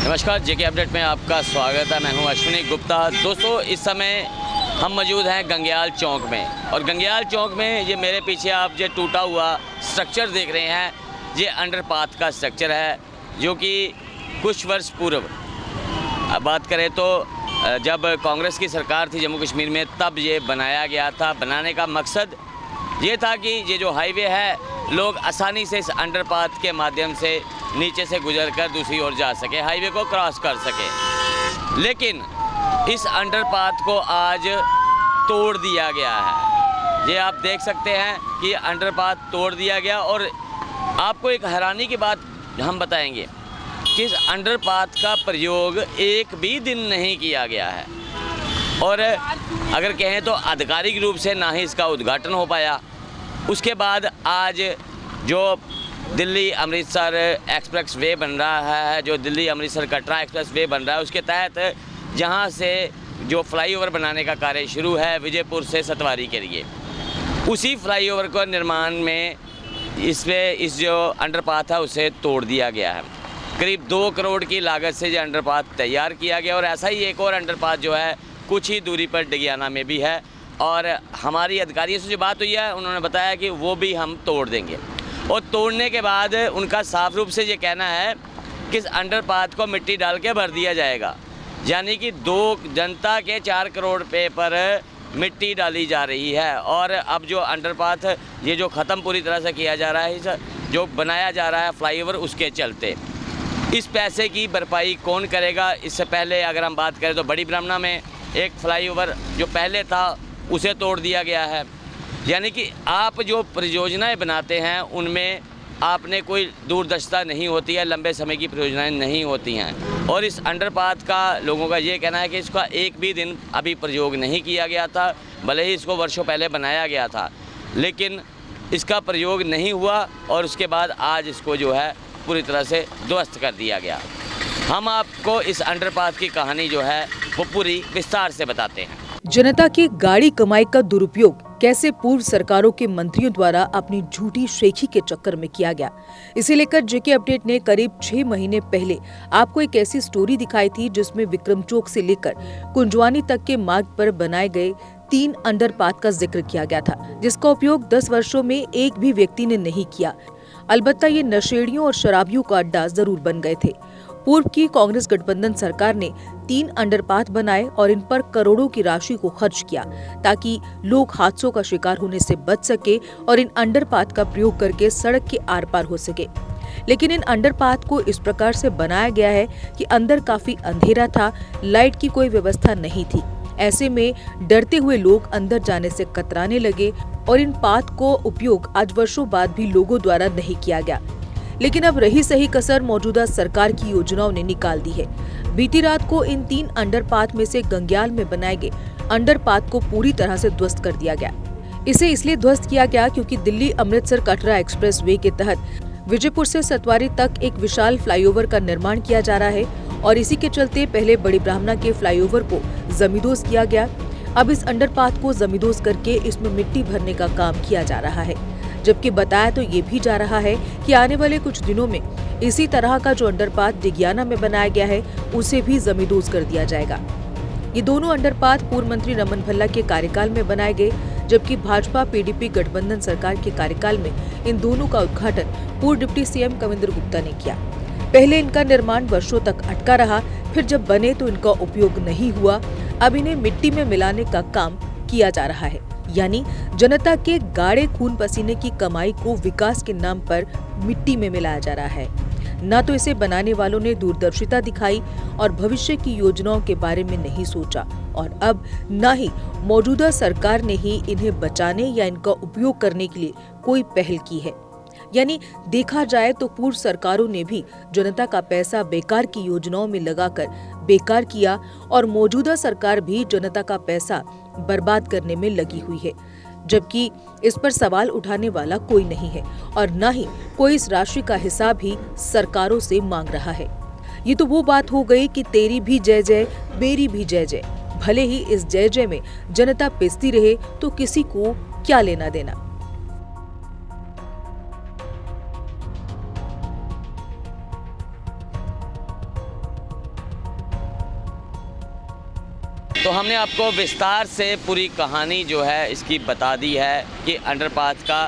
नमस्कार, जेके अपडेट में आपका स्वागत है। मैं हूं अश्विनी गुप्ता। दोस्तों, इस समय हम मौजूद हैं गंगयाल चौक में, और गंगयाल चौक में ये मेरे पीछे आप जो टूटा हुआ स्ट्रक्चर देख रहे हैं, ये अंडरपाथ का स्ट्रक्चर है, जो कि कुछ वर्ष पूर्व बात करें तो जब कांग्रेस की सरकार थी जम्मू कश्मीर में, तब ये बनाया गया था। बनाने का मकसद ये था कि ये जो हाईवे है, लोग आसानी से इस अंडरपाथ के माध्यम से नीचे से गुजरकर दूसरी ओर जा सके, हाईवे को क्रॉस कर सके। लेकिन इस अंडरपाथ को आज तोड़ दिया गया है। ये आप देख सकते हैं कि अंडरपाथ तोड़ दिया गया। और आपको एक हैरानी की बात हम बताएंगे कि इस अंडरपाथ का प्रयोग एक भी दिन नहीं किया गया है, और अगर कहें तो आधिकारिक रूप से ना ही इसका उद्घाटन हो पाया। उसके बाद आज जो दिल्ली अमृतसर एक्सप्रेस वे बन रहा है, जो दिल्ली अमृतसर कटरा एक्सप्रेस वे बन रहा है, उसके तहत जहां से जो फ्लाईओवर बनाने का कार्य शुरू है विजयपुर से सतवारी के लिए, उसी फ्लाईओवर को निर्माण में इस जो अंडरपाथ है उसे तोड़ दिया गया है। करीब 2 करोड़ की लागत से जो अंडरपाथ तैयार किया गया, और ऐसा ही एक और अंडरपाथ जो है कुछ ही दूरी पर डिगियाना में भी है। और हमारी अधिकारियों से जो बात हुई है, उन्होंने बताया कि वो भी हम तोड़ देंगे, और तोड़ने के बाद उनका साफ रूप से ये कहना है कि इस अंडरपाथ को मिट्टी डाल के भर दिया जाएगा। यानी कि जनता के 4 करोड़ रुपये पर मिट्टी डाली जा रही है। और अब जो अंडरपाथ ये जो ख़त्म पूरी तरह से किया जा रहा है, जो बनाया जा रहा है फ्लाईओवर, उसके चलते इस पैसे की भरपाई कौन करेगा? इससे पहले अगर हम बात करें तो बड़ी ब्राह्मणा में एक फ्लाईओवर जो पहले था उसे तोड़ दिया गया है। यानी कि आप जो परियोजनाएं बनाते हैं उनमें आपने कोई दूरदर्शिता नहीं होती है, लंबे समय की परियोजनाएं नहीं होती हैं। और इस अंडरपाथ का लोगों का ये कहना है कि इसका एक भी दिन अभी प्रयोग नहीं किया गया था, भले ही इसको वर्षों पहले बनाया गया था, लेकिन इसका प्रयोग नहीं हुआ, और उसके बाद आज इसको जो है पूरी तरह से ध्वस्त कर दिया गया। हम आपको इस अंडरपाथ की कहानी जो है वो पूरी विस्तार से बताते हैं। जनता की गाड़ी कमाई का दुरुपयोग कैसे पूर्व सरकारों के मंत्रियों द्वारा अपनी झूठी शेखी के चक्कर में किया गया, इसे लेकर जेके अपडेट ने करीब 6 महीने पहले आपको एक ऐसी स्टोरी दिखाई थी जिसमें विक्रम चौक से लेकर कुंजवानी तक के मार्ग पर बनाए गए 3 अंडरपाथ का जिक्र किया गया था, जिसका उपयोग 10 वर्षों में एक भी व्यक्ति ने नहीं किया। अलबत्ता ये नशेड़ियों और शराबियों का अड्डा जरूर बन गए थे। पूर्व की कांग्रेस गठबंधन सरकार ने 3 अंडरपाथ बनाए और इन पर करोड़ों की राशि को खर्च किया, ताकि लोग हादसों का शिकार होने से बच सके और इन अंडरपाथ का प्रयोग करके सड़क के आर पार हो सके। लेकिन इन अंडरपाथ को इस प्रकार से बनाया गया है कि अंदर काफी अंधेरा था, लाइट की कोई व्यवस्था नहीं थी। ऐसे में डरते हुए लोग अंदर जाने से कतराने लगे, और इन पाथ को उपयोग आज वर्षों बाद भी लोगों द्वारा नहीं किया गया। लेकिन अब रही सही कसर मौजूदा सरकार की योजनाओं ने निकाल दी है। बीती रात को इन 3 अंडरपाथ में से गंगयाल में बनाए गए अंडरपाथ को पूरी तरह से ध्वस्त कर दिया गया। इसे इसलिए ध्वस्त किया गया क्योंकि दिल्ली अमृतसर कटरा एक्सप्रेस वे के तहत विजयपुर से सतवारी तक एक विशाल फ्लाईओवर का निर्माण किया जा रहा है, और इसी के चलते पहले बड़ी ब्राह्मणा के फ्लाईओवर को जमींदोज किया गया। अब इस अंडरपाथ को जमींदोज करके इसमें मिट्टी भरने का काम किया जा रहा है, जबकि बताया तो ये भी जा रहा है कि आने वाले कुछ दिनों में इसी तरह का जो अंडरपाथ डिगियाना में बनाया गया है उसे भी जमींदोज कर दिया जाएगा। ये दोनों अंडरपाथ पूर्व मंत्री रमन भल्ला के कार्यकाल में बनाए गए, जबकि भाजपा पीडीपी गठबंधन सरकार के कार्यकाल में इन दोनों का उद्घाटन पूर्व डिप्टी सीएम कविंद्र गुप्ता ने किया। पहले इनका निर्माण वर्षों तक अटका रहा, फिर जब बने तो इनका उपयोग नहीं हुआ। अब इन्हें मिट्टी में मिलाने का काम किया जा रहा है, यानी जनता के गाढ़े खून पसीने की कमाई को विकास के नाम पर मिट्टी में मिलाया जा रहा है। न तो इसे बनाने वालों ने दूरदर्शिता दिखाई और भविष्य की योजनाओं के बारे में नहीं सोचा, और अब न ही मौजूदा सरकार ने ही इन्हें बचाने या इनका उपयोग करने के लिए कोई पहल की है। यानी देखा जाए तो पूर्व सरकारों ने भी जनता का पैसा बेकार की योजनाओं में लगाकर बेकार किया, और मौजूदा सरकार भी जनता का पैसा बर्बाद करने में लगी हुई है, जबकि इस पर सवाल उठाने वाला कोई नहीं है, और न ही कोई इस राशि का हिसाब ही सरकारों से मांग रहा है। ये तो वो बात हो गई कि तेरी भी जय जय मेरी भी जय जय। भले ही इस जय जय में जनता पिसती रहे तो किसी को क्या लेना देना। तो हमने आपको विस्तार से पूरी कहानी जो है इसकी बता दी है कि अंडरपास का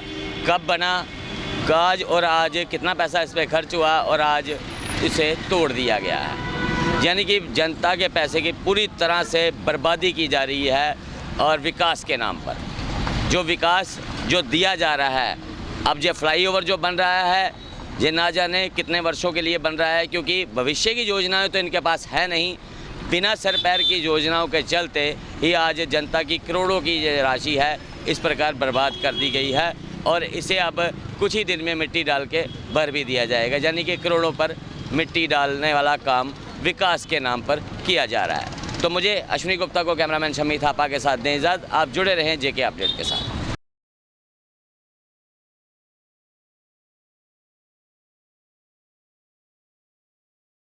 कब बना, आज और आज कितना पैसा इस पर खर्च हुआ और आज इसे तोड़ दिया गया है। यानी कि जनता के पैसे की पूरी तरह से बर्बादी की जा रही है और विकास के नाम पर जो विकास जो दिया जा रहा है, अब ये फ्लाईओवर जो बन रहा है ये ना जाने कितने वर्षों के लिए बन रहा है, क्योंकि भविष्य की योजनाएं तो इनके पास है नहीं। बिना सर पैर की योजनाओं के चलते ही आज जनता की करोड़ों की ये राशि है इस प्रकार बर्बाद कर दी गई है और इसे अब कुछ ही दिन में मिट्टी डाल के भर भी दिया जाएगा। यानी कि करोड़ों पर मिट्टी डालने वाला काम विकास के नाम पर किया जा रहा है। तो मुझे अश्विनी गुप्ता को कैमरामैन शमी थापा के साथ दें इजाज़त। आप जुड़े रहें जेके अपडेट के साथ।